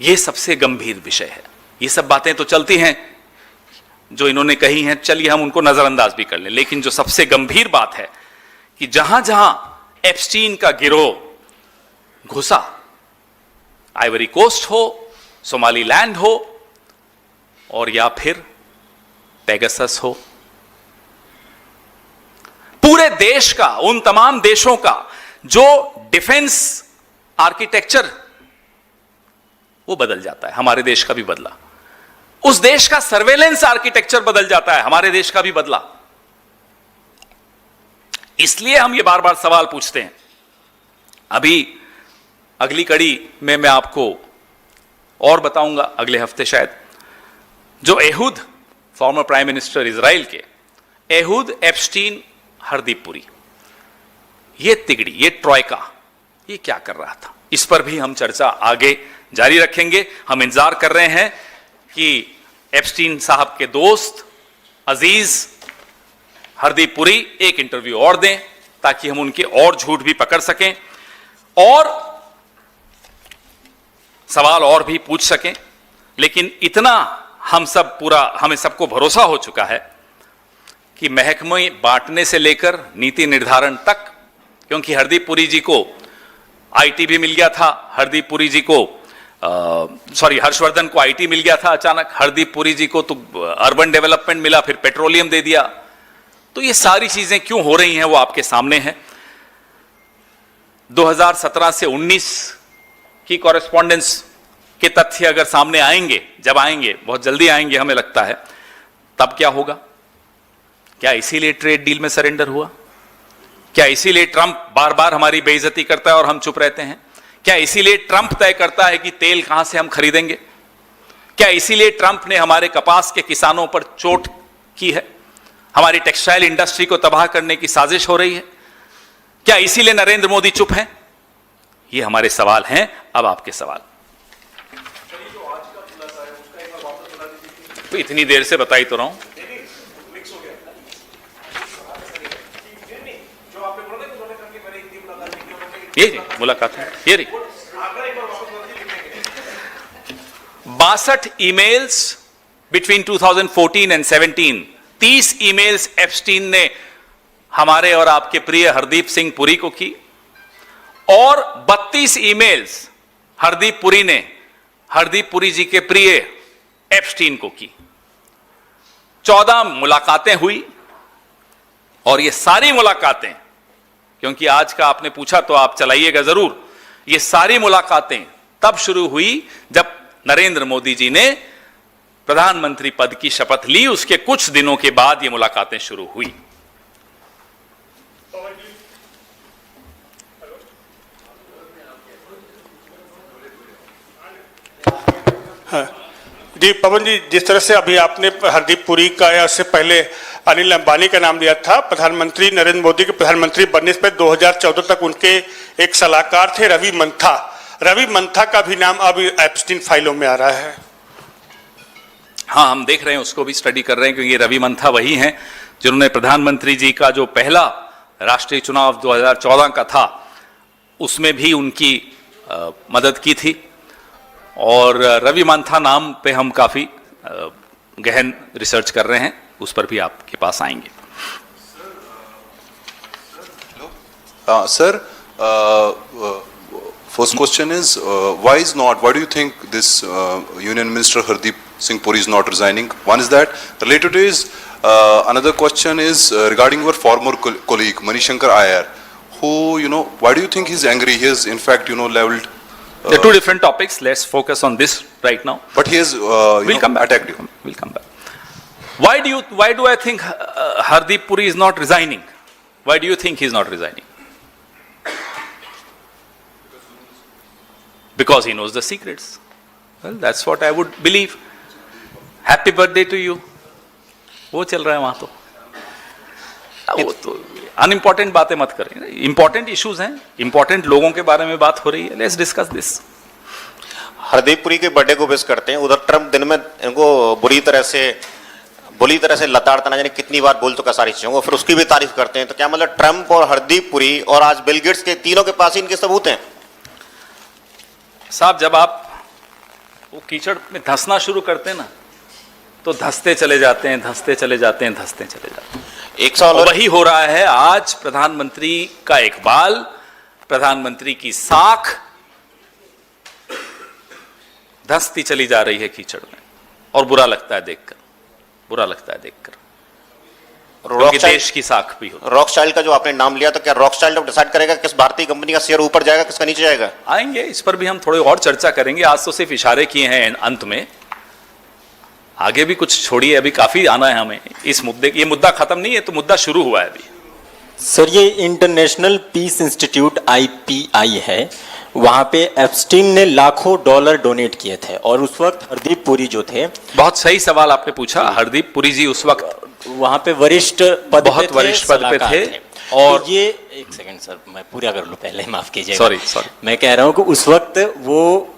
यह सबसे गंभीर विषय है। ये सब बातें तो चलती हैं जो इन्होंने कही हैं, चलिए हम उनको नजरअंदाज भी कर लें, लेकिन जो सबसे गंभीर बात है कि जहां जहां एप्स्टीन का गिरोह घुसा, आइवरी कोस्ट हो, सोमालीलैंड हो, और या फिर पेगासस हो, पूरे देश का, उन तमाम देशों का जो डिफेंस आर्किटेक्चर वो बदल जाता है। हमारे देश का भी बदला, उस देश का सर्वेलेंस आर्किटेक्चर बदल जाता है, हमारे देश का भी बदला। इसलिए हम ये बार बार सवाल पूछते हैं। अभी अगली कड़ी में मैं आपको और बताऊंगा, अगले हफ्ते शायद, जो एहुद, फॉर्मर प्राइम मिनिस्टर इजराइल के, एहुद, एप्स्टीन, हरदीप पुरी, ये तिगड़ी, ये ट्रॉयका, ये क्या कर रहा था, इस पर भी हम चर्चा आगे जारी रखेंगे। हम इंतजार कर रहे हैं कि एप्स्टीन साहब के दोस्त अजीज हरदीप पुरी एक इंटरव्यू और दें ताकि हम उनके और झूठ भी पकड़ सकें और सवाल और भी पूछ सकें। लेकिन इतना हमें सबको भरोसा हो चुका है कि महकमे बांटने से लेकर नीति निर्धारण तक, क्योंकि हरदीप पुरी जी को आईटी भी मिल गया था, हरदीप पुरी जी को हर्षवर्धन को आईटी मिल गया था अचानक, हरदीप पुरी जी को तो अर्बन डेवलपमेंट मिला, फिर पेट्रोलियम दे दिया। तो ये सारी चीजें क्यों हो रही हैं वो आपके सामने है। 2017 से 19 की कॉरेस्पॉन्डेंस के तथ्य अगर सामने आएंगे, जब आएंगे, बहुत जल्दी आएंगे हमें लगता है, तब क्या होगा? क्या इसीलिए ट्रेड डील में सरेंडर हुआ? क्या इसीलिए ट्रंप बार बार हमारी बेइज्जती करता है और हम चुप रहते हैं? क्या इसीलिए ट्रंप तय करता है कि तेल कहां से हम खरीदेंगे? क्या इसीलिए ट्रंप ने हमारे कपास के किसानों पर चोट की है? हमारी टेक्सटाइल इंडस्ट्री को तबाह करने की साजिश हो रही है? क्या इसीलिए नरेंद्र मोदी चुप हैं? ये हमारे सवाल हैं। अब आपके सवाल। तो इतनी देर से बताई तो रहा हूं। ये जी मुलाकात है, ये रही 62 emails between 2014 and 17। 30 emails Epstein ने हमारे और आपके प्रिय हरदीप सिंह पुरी को की और 32 ईमेल्स हरदीप पुरी ने हरदीप पुरी जी के प्रिय एप्स्टीन को की। 14 मुलाकातें हुई और ये सारी मुलाकातें, क्योंकि आज का आपने पूछा तो आप चलाइएगा जरूर, ये सारी मुलाकातें तब शुरू हुई जब नरेंद्र मोदी जी ने प्रधानमंत्री पद की शपथ ली। उसके कुछ दिनों के बाद ये मुलाकातें शुरू हुई। जी पवन जी, जिस तरह से अभी आपने हरदीप पुरी का या उससे पहले अनिल अंबानी का नाम लिया था, प्रधानमंत्री नरेंद्र मोदी के प्रधानमंत्री बनने से पहले 2014 तक उनके एक सलाहकार थे रवि मंथा। रवि मंथा का भी नाम अब एप्स्टीन फाइलों में आ रहा है। हाँ, हम देख रहे हैं, उसको भी स्टडी कर रहे हैं, क्योंकि रवि मंथा वही हैं जिन्होंने प्रधानमंत्री जी का जो पहला राष्ट्रीय चुनाव 2014 का था उसमें भी उनकी मदद की थी। और रवि मंथा नाम पे हम काफी गहन रिसर्च कर रहे हैं, उस पर भी आपके पास आएंगे। Sir, first question is, why do you think this Union Minister Hardeep Singh Puri is not resigning? One is that. Related is, another question is regarding your former colleague Manishankar Iyer, who, why do you think he's angry? He has in fact, leveled. There are two different topics. Let's focus on this right now. But he has attacked you. We'll come back. Why do I think Hardeep Puri is not resigning? Why do you think he's not resigning? Because he knows the secrets. Well, that's what I would believe. Happy birthday to you. वो चल रहा है वहां तो। वो तो अनइम्पॉर्टेंट बातें मत करें। इंपॉर्टेंट इश्यूज हैं, इंपॉर्टेंट लोगों के बारे में बात हो रही है। Let's discuss this. Hardeep Puri के बर्थडे को विश करते हैं, उधर ट्रंप दिन में इनको बुरी तरह से लताड़ता ना जाने कितनी बार बोल चुका सारी चीजों को, फिर उसकी भी तारीफ करते हैं। तो क्या मतलब ट्रंप और हरदीप पुरी और आज बिल गेट्स के तीनों के पास ही इनके सबूत हैं? साहब, जब आप वो कीचड़ में धंसना शुरू करते हैं ना, तो धंसते चले जाते हैं, धंसते चले जाते हैं, धंसते चले जाते हैं। एक सवाल और वही हो रहा है। आज प्रधानमंत्री का एक बाल, प्रधानमंत्री की साख धंसती चली जा रही है कीचड़ में, और बुरा लगता है देखकर, बुरा लगता है देखकर। देश की साख भी हो। रॉकस्टाइल्ड का जो आपने नाम लिया, तो क्या रॉकस्टाइल्ड अब डिसाइड करेगा किस भारतीय कंपनी का शेयर ऊपर जाएगा, किसका नीचे जाएगा? आएंगे, इस पर भी हम थोड़ी और चर्चा करेंगे। आज तो सिर्फ इशारे किए हैं अंत में, आगे भी कुछ छोड़िए, अभी काफी आना है हमें इस मुद्दे। ये मुद्दा खत्म नहीं है, तो मुद्दा शुरू हुआ है अभी। सर, ये इंटरनेशनल पीस इंस्टीट्यूट IPI है, वहां पे एप्स्टीन ने लाखों डॉलर डोनेट किए थे, और उस वक्त हरदीप पुरी जो थे। बहुत सही सवाल आपने पूछा। हरदीप पुरी जी उस वक्त वहां पे वरिष्ठ पद बहुत वरिष्ठ पद पे थे। और तो ये एक सेकंड सर, मैं पूरा कर लूं पहले, माफ कीजिएगा। सॉरी। मैं कह रहा हूं कि उस वक्त वो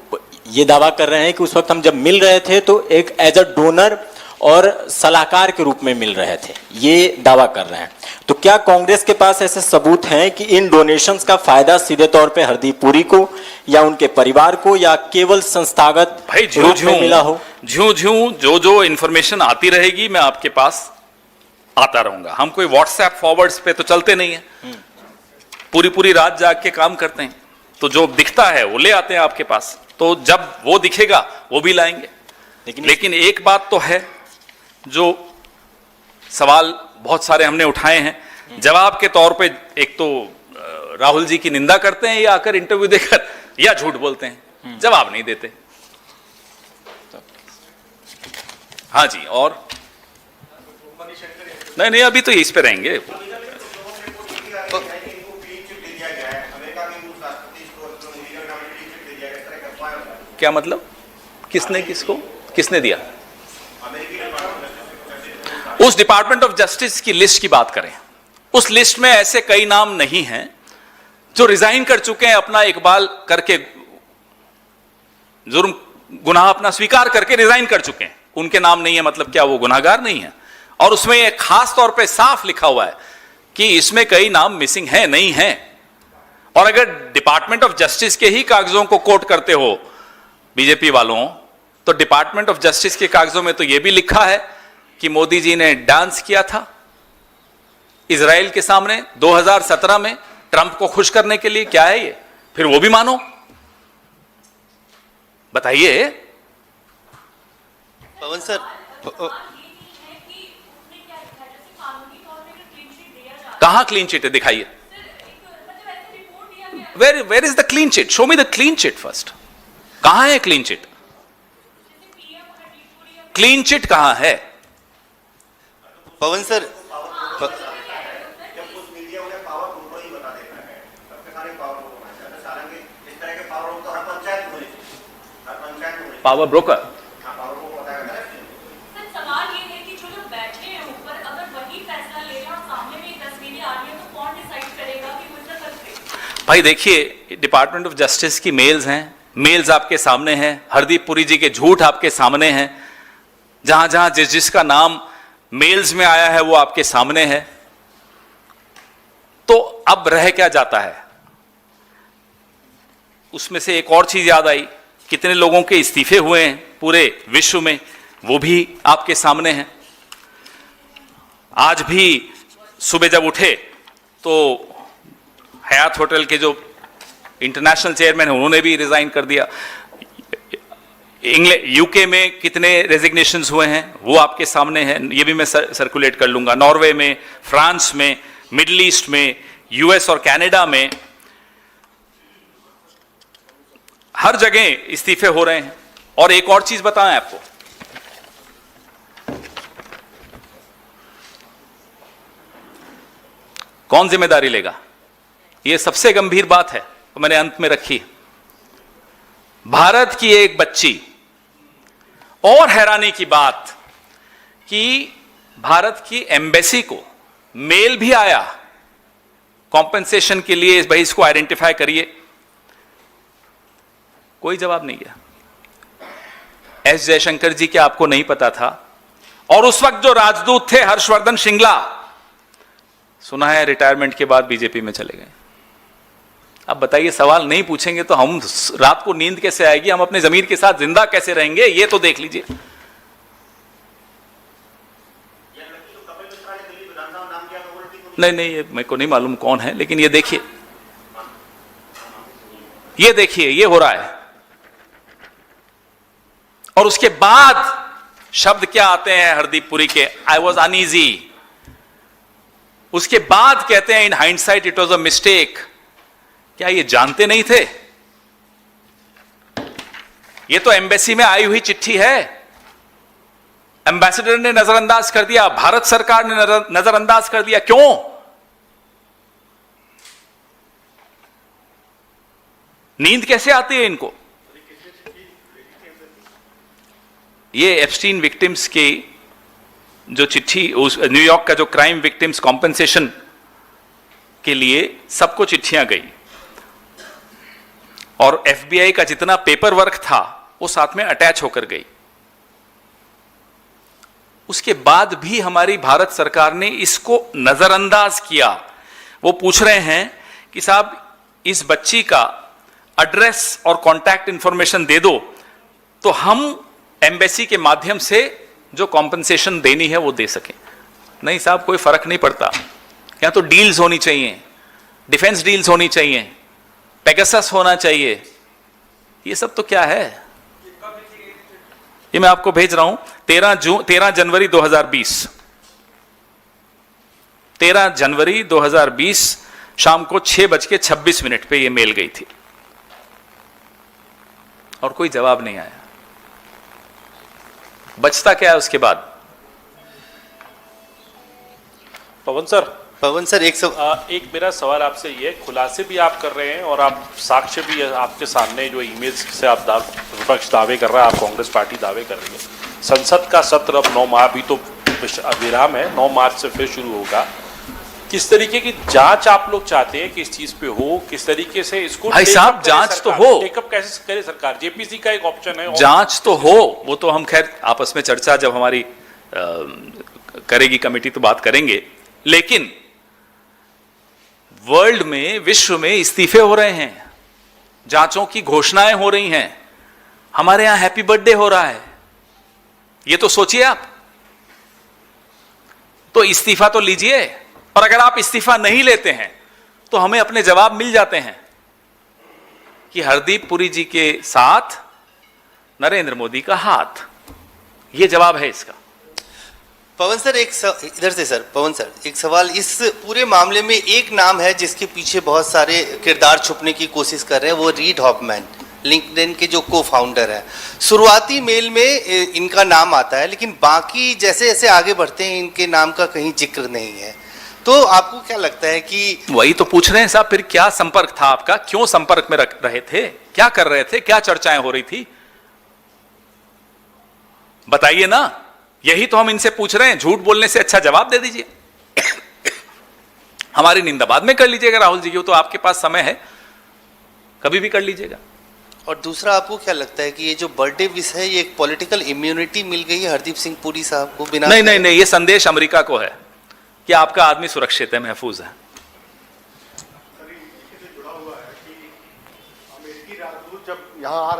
ये दावा कर रहे हैं कि उस वक्त हम जब मिल रहे थे तो एक एज अ डोनर और सलाहकार के रूप में मिल रहे थे, ये दावा कर रहे हैं। तो क्या कांग्रेस के पास ऐसे सबूत हैं कि इन डोनेशंस का फायदा सीधे तौर पे हरदीप पुरी को या उनके परिवार को, या केवल संस्थागत रूप में मिला हो? ज्यों जो इंफॉर्मेशन आती रहेगी मैं आपके पास आता रहूंगा। हम कोई व्हाट्सएप फॉरवर्ड्स पे तो चलते नहीं है, पूरी रात जाग के काम करते हैं। तो जो दिखता है वो ले आते हैं आपके पास, तो जब वो दिखेगा वो भी लाएंगे। लेकिन एक बात तो है, जो सवाल बहुत सारे हमने उठाए हैं, जवाब के तौर पे एक तो राहुल जी की निंदा करते हैं या आकर इंटरव्यू देकर या झूठ बोलते हैं, जवाब नहीं देते। हाँ जी, और नहीं अभी तो इस पे रहेंगे। क्या मतलब? किसने किसको किसने दिया? उस डिपार्टमेंट ऑफ जस्टिस की लिस्ट की बात करें, उस लिस्ट में ऐसे कई नाम नहीं हैं जो रिजाइन कर चुके हैं, अपना इकबाल करके जुर्म गुनाह अपना स्वीकार करके रिजाइन कर चुके हैं। उनके नाम नहीं है मतलब क्या वो गुनाहगार नहीं है? और उसमें एक खास तौर पे साफ लिखा हुआ है कि इसमें कई नाम मिसिंग है, नहीं है। और अगर डिपार्टमेंट ऑफ जस्टिस के ही कागजों को कोट करते हो बीजेपी वालों, तो डिपार्टमेंट ऑफ जस्टिस के कागजों में तो यह भी लिखा है कि मोदी जी ने डांस किया था इजराइल के सामने 2017 में ट्रंप को खुश करने के लिए। क्या है ये? फिर वो भी मानो? बताइए। पवन सर, कहां क्लीन चिट है? दिखाइए। Where is the clean chit? Show me the clean chit first. कहां है क्लीन चिट? क्लीन चिट कहां है? Pavan sir, power broker. सवाल ये है कि जो लोग बैठे हैं ऊपर, अगर वही फैसला ले रहे और सामने में 10 तस्वीरें आ रही हैं, तो कौन डिसाइड करेगा कि वो इतना करते? भाई देखिए, डिपार्टमेंट ऑफ जस्टिस की मेल्स हैं, मेल्स आपके सामने हैं, हरदीप पुरी जी के झूठ आपके सामने हैं, जहां जहां जिसका नाम मेल्स में आया है वो आपके सामने है। तो अब रह क्या जाता है? उसमें से एक और चीज याद आई, कितने लोगों के इस्तीफे हुए हैं पूरे विश्व में, वो भी आपके सामने हैं। आज भी सुबह जब उठे तो हयात होटल के जो इंटरनेशनल चेयरमैन है उन्होंने भी रिजाइन कर दिया। इंग्लैंड, यूके में कितने रेजिग्नेशंस हुए हैं वो आपके सामने है, ये भी मैं सर्कुलेट कर लूंगा। नॉर्वे में, फ्रांस में, मिडिल ईस्ट में, यूएस और कनाडा में, हर जगह इस्तीफे हो रहे हैं। और एक और चीज बताएं आपको, कौन जिम्मेदारी लेगा? यह सबसे गंभीर बात है, तो मैंने अंत में रखी। भारत की एक बच्ची, और हैरानी की बात कि भारत की एम्बेसी को मेल भी आया कॉम्पेंसेशन के लिए, भाई इसको आइडेंटिफाई करिए, कोई जवाब नहीं है। एस जयशंकर जी क्या आपको नहीं पता था? और उस वक्त जो राजदूत थे हर्षवर्धन श्रिंगला, सुना है रिटायरमेंट के बाद बीजेपी में चले गए। अब बताइए, सवाल नहीं पूछेंगे तो हम रात को नींद कैसे आएगी? हम अपने जमीर के साथ जिंदा कैसे रहेंगे? ये तो देख लीजिए। नहीं ये मेरे को नहीं मालूम कौन है, लेकिन ये देखिए, ये हो रहा है। और उसके बाद शब्द क्या आते हैं हरदीप पुरी के? I was uneasy. उसके बाद कहते हैं in hindsight it was a mistake. क्या ये जानते नहीं थे? ये तो एम्बेसी में आई हुई चिट्ठी है, एम्बेसडर ने नजरअंदाज कर दिया, भारत सरकार ने नजरअंदाज कर दिया। क्यों? नींद कैसे आती है इनको? ये एप्स्टीन विक्टिम्स की जो चिट्ठी, उस न्यूयॉर्क का जो क्राइम विक्टिम्स कॉम्पेंसेशन के लिए सबको चिट्ठियां गई, और एफबीआई का जितना पेपर वर्क था वो साथ में अटैच होकर गई। उसके बाद भी हमारी भारत सरकार ने इसको नजरअंदाज किया। वो पूछ रहे हैं कि साहब इस बच्ची का एड्रेस और कांटेक्ट इंफॉर्मेशन दे दो तो हम एम्बेसी के माध्यम से जो कॉम्पेंसेशन देनी है वो दे सकें। नहीं साहब, कोई फर्क नहीं पड़ता, यहां तो डील्स होनी चाहिए, डिफेंस डील्स होनी चाहिए, पेगासस होना चाहिए। ये सब तो क्या है? ये मैं आपको भेज रहा हूं, 13 जनवरी 2020, 13 जनवरी 2020 शाम को 6:26 पे ये मेल गई थी और कोई जवाब नहीं आया। बचता क्या है उसके बाद? पवन सर एक मेरा सवाल आपसे ये है, खुलासे भी आप कर रहे हैं और आप साक्ष्य भी आपके सामने जो ईमेल्स से आप विपक्ष दावे कर रहा है, आप कांग्रेस पार्टी दावे कर रही है। संसद का सत्र अब 9 मार्च, अभी तो विराम है, 9 मार्च से फिर शुरू होगा। किस तरीके की जांच आप लोग चाहते हैं कि इस चीज पे हो, किस तरीके से इसको भाई साहब जांच तो हो, टेकअप कैसे करे सरकार? जेपीसी का एक ऑप्शन है, जांच तो हो, वो तो हम खैर आपस में चर्चा जब हमारी करेगी कमेटी तो बात करेंगे। लेकिन वर्ल्ड में, विश्व में इस्तीफे हो रहे हैं, जांचों की घोषणाएं हो रही हैं, हमारे यहां हैप्पी बर्थडे हो रहा है। ये तो सोचिए आप, तो इस्तीफा तो लीजिए, और अगर आप इस्तीफा नहीं लेते हैं तो हमें अपने जवाब मिल जाते हैं कि हरदीप पुरी जी के साथ नरेंद्र मोदी का हाथ, यह जवाब है इसका। पवन सर इधर से सर, पवन सर एक सवाल, इस पूरे मामले में एक नाम है जिसके पीछे बहुत सारे किरदार छुपने की कोशिश कर रहे हैं, वो रीड हॉफमैन, लिंक्डइन के जो को फाउंडर है। शुरुआती मेल में इनका नाम आता है, लेकिन बाकी जैसे जैसे आगे बढ़ते हैं इनके नाम का कहीं जिक्र नहीं है। तो आपको क्या लगता है कि वही तो पूछ रहे हैं साहब, फिर क्या संपर्क था आपका, क्यों संपर्क में रहे थे, क्या कर रहे थे, क्या चर्चाएं हो रही थी, बताइए ना। यही तो हम इनसे पूछ रहे हैं, झूठ बोलने से अच्छा जवाब दे दीजिए। हमारी निंदा बाद में कर लीजिएगा राहुल जी की, तो आपके पास समय है, कभी भी कर लीजिएगा। और दूसरा, आपको क्या लगता है कि ये जो बर्थडे विश है, ये एक पॉलिटिकल इम्यूनिटी मिल गई है हरदीप सिंह पुरी साहब को बिना? नहीं नहीं नहीं, ये संदेश अमेरिका को है कि आपका आदमी सुरक्षित है, महफूज है। जब यहाँ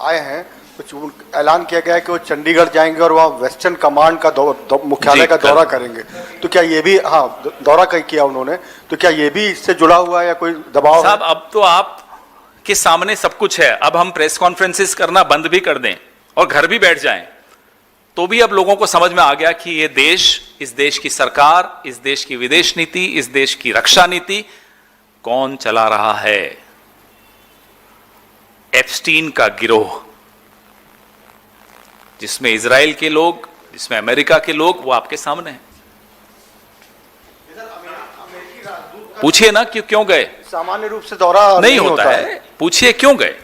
आए हैं कुछ ऐलान किया गया है कि वो चंडीगढ़ जाएंगे और वहाँ वेस्टर्न कमांड का मुख्यालय का दौरा करेंगे, तो क्या ये भी, हाँ दौरा किया उन्होंने, तो क्या ये भी इससे जुड़ा हुआ है या कोई दबाव? साहब अब तो आप के सामने सब कुछ है, अब हम प्रेस कॉन्फ्रेंसेस करना बंद भी कर दें और घर भी बैठ जाएं तो भी अब लोगों को समझ में आ गया कि ये देश, इस देश की सरकार, इस देश की विदेश नीति, इस देश की रक्षा नीति कौन चला रहा है। एप्स्टीन का गिरोह, जिसमें इजराइल के लोग, जिसमें अमेरिका के लोग, वो आपके सामने हैं। पूछिए ना कि क्यों गए। सामान्य रूप से दौरा नहीं होता है, पूछिए क्यों गए,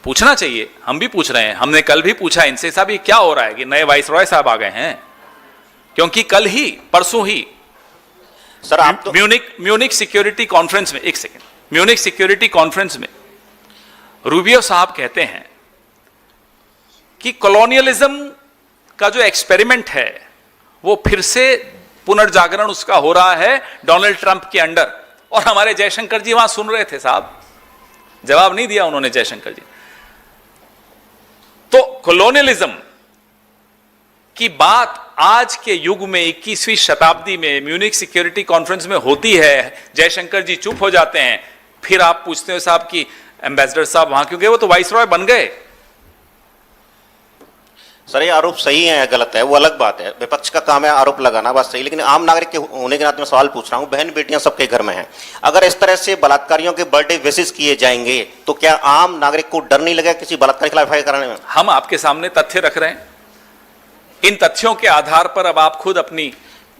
पूछना चाहिए। हम भी पूछ रहे हैं, हमने कल भी पूछा इनसे, साहब ये क्या हो रहा है कि नए वाइसरॉय साहब आ गए हैं, क्योंकि कल ही, परसों ही सर आप तो म्यूनिक सिक्योरिटी कॉन्फ्रेंस में, एक सेकेंड, म्यूनिक सिक्योरिटी कॉन्फ्रेंस में रूबियो साहब कहते हैं कि कॉलोनियलिज्म का जो एक्सपेरिमेंट है वो फिर से पुनर्जागरण उसका हो रहा है डोनाल्ड ट्रंप के अंडर। और हमारे जयशंकर जी वहां सुन रहे थे साहब, जवाब नहीं दिया उन्होंने जयशंकर जी। तो कॉलोनियलिज्म की बात आज के युग में 21वीं शताब्दी में म्यूनिक सिक्योरिटी कॉन्फ्रेंस में होती है, जयशंकर जी चुप हो जाते हैं, फिर आप पूछते हो साहब कि एम्बेसडर साहब वहां क्यों गए, वो तो वाइसरॉय बन गए। सर ये आरोप सही है या गलत है वो अलग बात है, विपक्ष का काम है आरोप लगाना, बात सही, लेकिन आम नागरिक के होने के नाते मैं सवाल पूछ रहा हूं, बहन बेटियां सबके घर में हैं, अगर इस तरह से बलात्कारियों के बर्थडे विशेष किए जाएंगे तो क्या आम नागरिक को डर नहीं लगेगा किसी बलात्कार के खिलाफ एफआईआर कराने में? हम आपके सामने तथ्य रख रहे हैं, इन तथ्यों के आधार पर अब आप खुद अपनी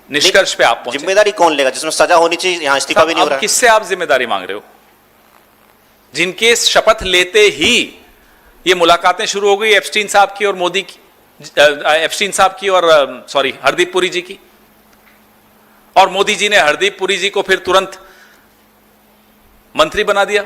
निष्कर्ष पे आप पहुंचे। जिम्मेदारी कौन लेगा जिसमें सजा होनी चाहिए, यहाँ इस्तीफा भी नहीं हो रहा है। किससे आप जिम्मेदारी मांग रहे हो? जिनके शपथ लेते ही ये मुलाकातें शुरू हो गई एप्स्टीन साहब की और मोदी की, एप्स्टीन साहब की और सॉरी हरदीप पुरी जी की, और मोदी जी ने हरदीप पुरी जी को फिर तुरंत मंत्री बना दिया।